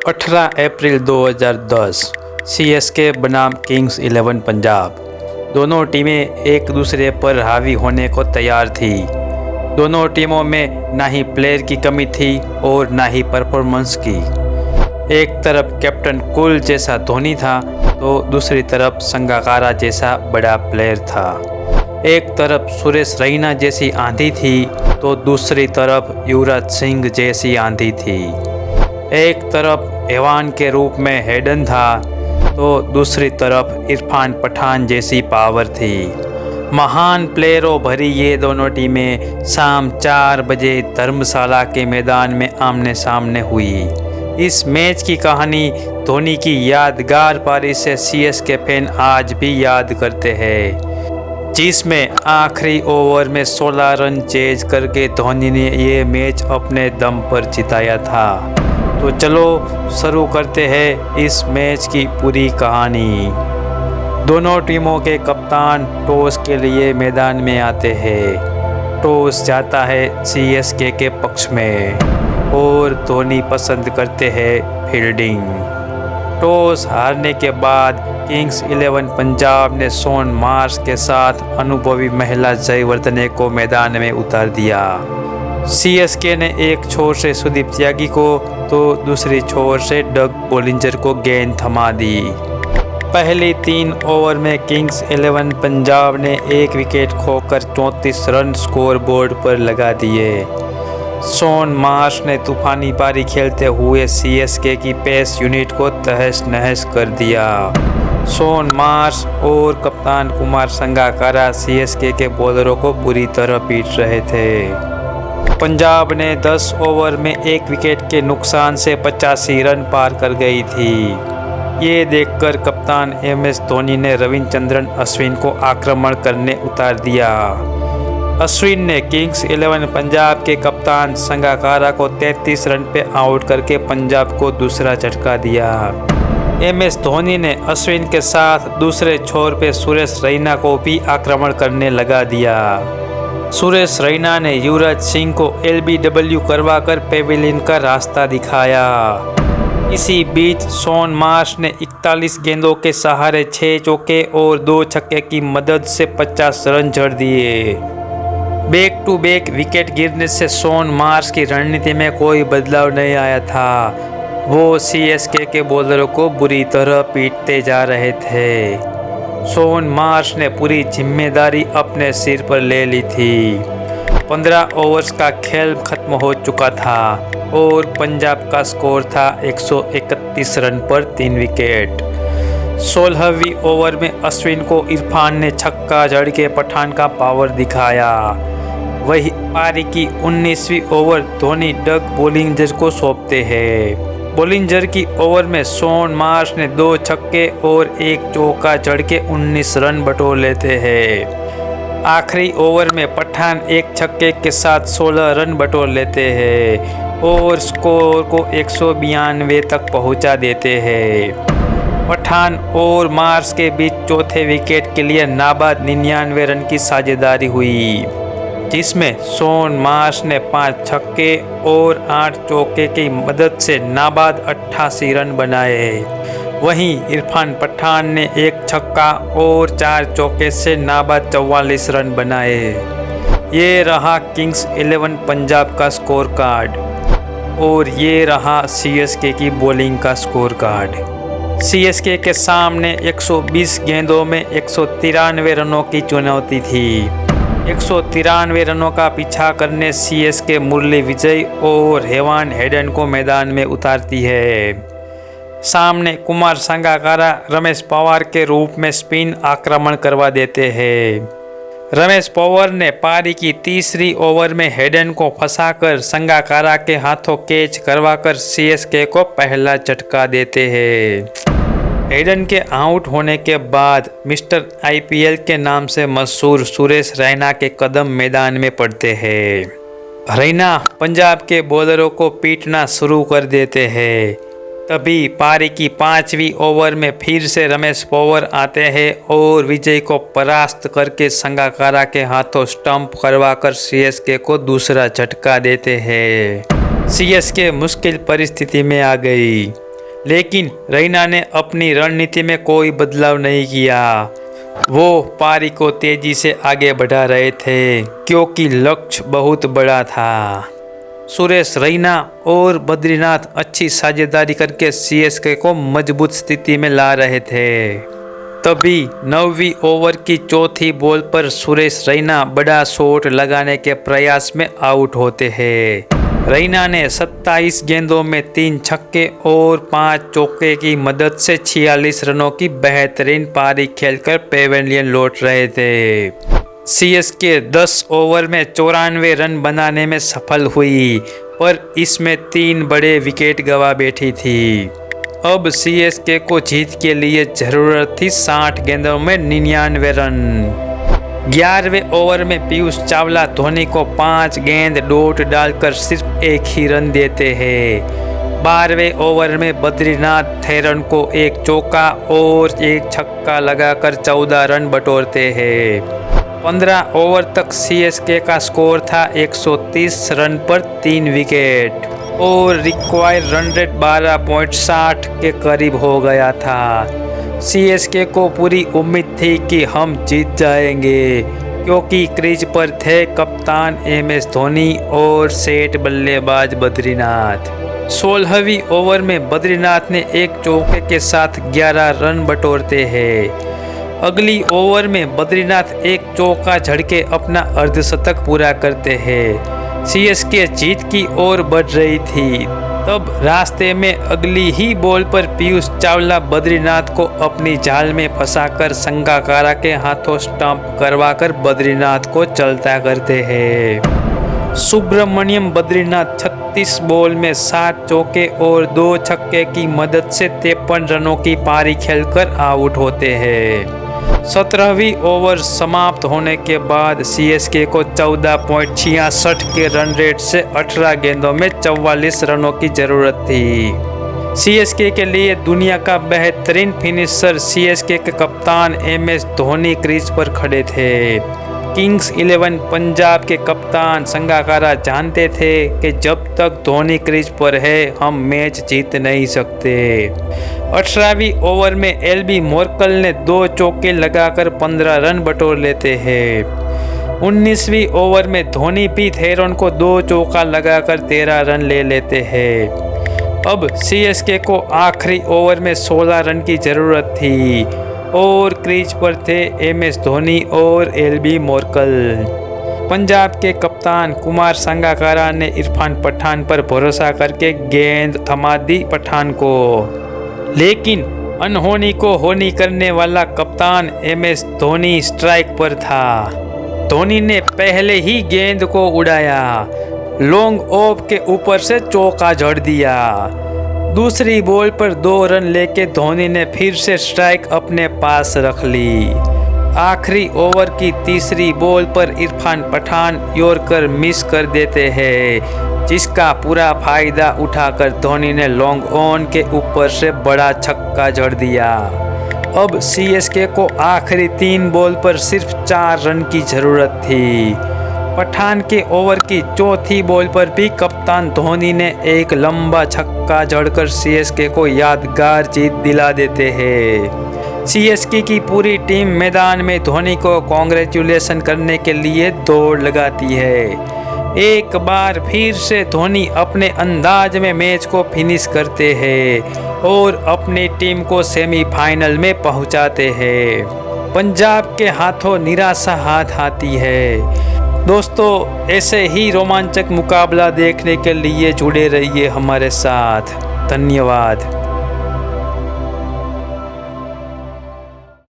18 अप्रैल 2010 CSK बनाम Kings 11 Punjab. दोनों टीमें एक दूसरे पर हावी होने को तैयार थी। दोनों टीमों में ना ही प्लेयर की कमी थी और ना ही परफॉर्मेंस की। एक तरफ कैप्टन कुल जैसा धोनी था तो दूसरी तरफ संगाकारा जैसा बड़ा प्लेयर था। एक तरफ सुरेश रैना जैसी आंधी थी तो दूसरी तरफ युवराज सिंह जैसी आंधी थी। एक तरफ हेवान के रूप में हेडन था तो दूसरी तरफ इरफान पठान जैसी पावर थी। महान प्लेयरों भरी ये दोनों टीमें शाम 4 बजे धर्मशाला के मैदान में आमने सामने हुई। इस मैच की कहानी धोनी की यादगार पारी से सीएसके फैन आज भी याद करते हैं, जिसमें आखिरी ओवर में 16 रन चेज करके धोनी ने ये मैच अपने दम पर जिताया था। तो चलो शुरू करते हैं इस मैच की पूरी कहानी। दोनों टीमों के कप्तान टॉस के लिए मैदान में आते हैं। टॉस जाता है सीएसके के पक्ष में और धोनी पसंद करते हैं फील्डिंग। टॉस हारने के बाद किंग्स 11 पंजाब ने शॉन मार्श के साथ अनुभवी महिला जयवर्धने को मैदान में उतार दिया। सीएसके ने एक छोर से सुदीप त्यागी को तो दूसरी छोर से डग बोलिंजर को गेंद थमा दी। पहली 3 ओवर में किंग्स 11 पंजाब ने 1 विकेट खोकर 34 रन स्कोर बोर्ड पर लगा दिए। शॉन मार्श ने तूफानी पारी खेलते हुए सीएसके की पेस यूनिट को तहस नहस कर दिया। शॉन मार्श और कप्तान कुमार संगाकारा सीएसके के बॉलरों को बुरी तरह पीट रहे थे। पंजाब ने 10 ओवर में 1 विकेट के नुकसान से 85 रन पार कर गई थी। ये देखकर कप्तान एमएस धोनी ने रविचंद्रन अश्विन को आक्रमण करने उतार दिया। अश्विन ने किंग्स 11 पंजाब के कप्तान संगाकारा को 33 रन पे आउट करके पंजाब को दूसरा झटका दिया। एमएस धोनी ने अश्विन के साथ दूसरे छोर पे सुरेश रैना को भी आक्रमण करने लगा दिया। सुरेश रैना ने युवराज सिंह को एलबीडब्ल्यू करवाकर पेविलियन का रास्ता दिखाया। इसी बीच शॉन मार्श ने 41 गेंदों के सहारे 6 चौके और 2 छक्के की मदद से 50 रन जड़ दिए। बैक टू बैक विकेट गिरने से शॉन मार्श की रणनीति में कोई बदलाव नहीं आया था। वो सीएसके के बॉलरों को बुरी तरह पीटते जा रहे थे। शॉन मार्श ने पूरी जिम्मेदारी अपने सिर पर ले ली थी। 15 ओवर्स का खेल खत्म हो चुका था और पंजाब का स्कोर था 131 रन पर 3 विकेट। 16वीं ओवर में अश्विन को इरफान ने छक्का जड़ के पठान का पावर दिखाया। वही पारी की 19वीं ओवर धोनी डग बोलिंजर को सौंपते हैं। बोलिंजर की ओवर में शॉन मार्श ने 2 छक्के और 1 चौका जड़ के 19 रन बटोर लेते हैं। आखिरी ओवर में पठान 1 छक्के के साथ 16 रन बटोर लेते हैं और स्कोर को 192 तक पहुंचा देते हैं। पठान और मार्श के बीच चौथे विकेट के लिए नाबाद 99 रन की साझेदारी हुई, जिसमें शॉन मार्श ने 5 छक्के और 8 चौके की मदद से नाबाद 88 रन बनाए। वहीं इरफान पठान ने 1 छक्का और 4 चौके से नाबाद 44 रन बनाए। ये रहा किंग्स 11 पंजाब का स्कोर कार्ड और ये रहा सीएसके की बॉलिंग का स्कोर कार्ड। सीएसके के सामने 120 गेंदों में 193 रनों की चुनौती थी। 193 रनों का पीछा करने सीएसके मुरली विजय और हेवान हेडन को मैदान में उतारती है। सामने कुमार संगाकारा रमेश पवार के रूप में स्पिन आक्रमण करवा देते हैं। रमेश पवार ने पारी की 3री ओवर में हेडन को फंसाकर संगाकारा के हाथों कैच करवाकर सीएसके को पहला झटका देते हैं। हेडन के आउट होने के बाद मिस्टर आईपीएल के नाम से मशहूर सुरेश रैना के कदम मैदान में पड़ते हैं। रैना पंजाब के बॉलरों को पीटना शुरू कर देते हैं। तभी पारी की 5वीं ओवर में फिर से रमेश पवार आते हैं और विजय को परास्त करके संगाकारा के हाथों स्टंप करवाकर सीएसके को दूसरा झटका देते हैं। सीएसके मुश्किल परिस्थिति में आ गई लेकिन रैना ने अपनी रणनीति में कोई बदलाव नहीं किया। वो पारी को तेजी से आगे बढ़ा रहे थे क्योंकि लक्ष्य बहुत बड़ा था। सुरेश रैना और बद्रीनाथ अच्छी साझेदारी करके सीएसके को मजबूत स्थिति में ला रहे थे। तभी 9वीं ओवर की चौथी बॉल पर सुरेश रैना बड़ा शॉट लगाने के प्रयास में आउट होते हैं। रैना ने 27 गेंदों में 3 छक्के और 5 चौके की मदद से 46 रनों की बेहतरीन पारी खेलकर पेवेलियन लौट रहे थे। सीएसके 10 ओवर में 94 रन बनाने में सफल हुई, पर इसमें 3 बड़े विकेट गंवा बैठी थी। अब सीएसके को जीत के लिए जरूरत थी 60 गेंदों में 99 रन। 11वें ओवर में पीयूष चावला धोनी को 5 गेंद डॉट डालकर सिर्फ 1 ही रन देते हैं। 12वें ओवर में बद्रीनाथ थेरन को 1 चौका और 1 छक्का लगाकर 14 रन बटोरते हैं। 15 ओवर तक सीएसके का स्कोर था 130 रन पर 3 विकेट और रिक्वायर्ड रन रेट 12.60 के करीब हो गया था। सीएसके को पूरी उम्मीद थी कि हम जीत जाएंगे क्योंकि क्रीज पर थे कप्तान MS धोनी और सेठ बल्लेबाज बद्रीनाथ। 16वीं ओवर में बद्रीनाथ ने 1 चौके के साथ 11 रन बटोरते हैं। अगली ओवर में बद्रीनाथ 1 चौका झड़के अपना अर्धशतक पूरा करते हैं। सीएसके जीत की ओर बढ़ रही थी। तब रास्ते में अगली ही बॉल पर पीयूष चावला बद्रीनाथ को अपनी जाल में फंसाकर संगाकारा के हाथों स्टंप करवाकर बद्रीनाथ को चलता करते हैं। सुब्रमण्यम बद्रीनाथ 36 बॉल में 7 चौके और 2 छक्के की मदद से 53 रनों की पारी खेलकर आउट होते हैं। 17वीं ओवर समाप्त होने के बाद सीएसके को 14.66 के रन रेट से 18 गेंदों में 44 रनों की जरूरत थी। सीएसके के लिए दुनिया का बेहतरीन फिनिशर सीएसके के कप्तान MS धोनी क्रीज पर खड़े थे। किंग्स 11 पंजाब के कप्तान संगाकारा जानते थे कि जब तक धोनी क्रीज पर है हम मैच जीत नहीं सकते। 18वीं ओवर में LB मोर्कल ने 2 चौके लगाकर 15 रन बटोर लेते हैं। 19वीं ओवर में धोनी भी थेरन को 2 चौका लगाकर 13 रन ले लेते हैं। अब सीएसके को आखिरी ओवर में 16 रन की जरूरत थी और क्रीज पर थे MS धोनी और LB मोर्कल। पंजाब के कप्तान कुमार संगाकारा ने इरफान पठान पर भरोसा करके गेंद थमा दी पठान को, लेकिन अनहोनी को होनी करने वाला कप्तान MS धोनी स्ट्राइक पर था। धोनी ने पहले ही गेंद को उड़ाया, लॉन्ग ऑफ के ऊपर से चौका जड़ दिया। दूसरी बॉल पर 2 रन लेके धोनी ने फिर से स्ट्राइक अपने पास रख ली। आखिरी ओवर की तीसरी बॉल पर इरफान पठान यॉर्कर मिस कर देते हैं, जिसका पूरा फायदा उठाकर धोनी ने लॉन्ग ऑन के ऊपर से बड़ा छक्का जड़ दिया। अब सीएसके को आखिरी 3 बॉल पर सिर्फ 4 रन की जरूरत थी। पठान के ओवर की चौथी बॉल पर भी कप्तान धोनी ने एक लंबा छक्का जड़कर सीएसके को यादगार जीत दिला देते हैं। सीएसके की पूरी टीम मैदान में धोनी को कांग्रेचुलेशन करने के लिए दौड़ लगाती है। एक बार फिर से धोनी अपने अंदाज में मैच को फिनिश करते हैं और अपनी टीम को सेमीफाइनल में पहुंचाते हैं। पंजाब के हाथों निराशा हाथ आती है। दोस्तों, ऐसे ही रोमांचक मुकाबला देखने के लिए जुड़े रहिए हमारे साथ। धन्यवाद।